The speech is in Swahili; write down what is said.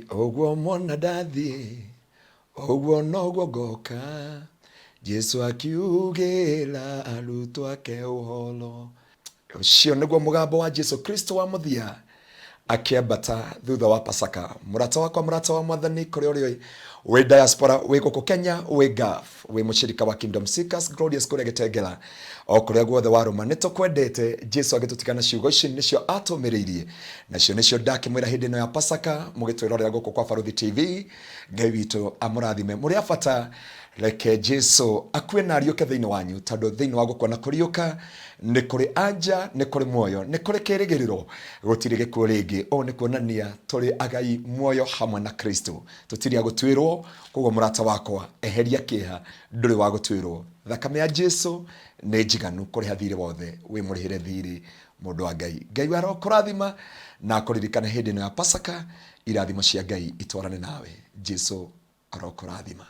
Ogwo mwana ndathi ogwo nogwo goka Jesu akiugĩra arutwo ake ũhoro. Ũcio nĩguo mũgambo wa Jesu Kristo wa mũthia akiambata thutha wa Pasaka. Mũrata wakwa, mũrata wa Mwathani, kũrĩa ũrĩ wĩ diaspora, wĩ gũkũ Kenya, wĩ Gulf, wĩ mũcirika wa Kingdom Seekers Glorious kũrĩa Gĩtengera, o kũrĩa guothe warũma, nĩtũkwendete. Jesu agĩtũtigana ciugo ici nĩcio atũmĩrĩirie, nacio nĩcio ndakĩmwĩra hĩndĩ ĩno ya Pasaka mũgĩtwĩrorera gũkũ kwa Baruthi TV. Ngai witũ amũrathime. Mũrĩ a bata, reke Jesu akue na ariũke thĩinĩ wanyu, tondũ thĩinĩ wa gũkua na kũriũka nĩ kũrĩ anja, nĩ kũrĩ muoyo, nĩ kũrĩ kĩrĩgĩrĩro, gũtirĩ gĩkuũ rĩngĩ. O nĩ kuonania tũrĩ agai muoyo hamwe na Kristo, tũtirĩ a gũtuĩrwo. Koguo mũrata wakwa, eheria kĩeha, ndũrĩ wa gũtuĩrwo. Thakame ya Jesu nĩ njiganu kũrĩha thirĩ wothe, wĩ mũrĩhĩre thirĩ mũndũ wa Ngai. Ngai arokũrathima na kũririkana hĩndĩ ĩno ya Pasaka, irathimo cia Ngai itwarane nawe. Jesu arokũrathima.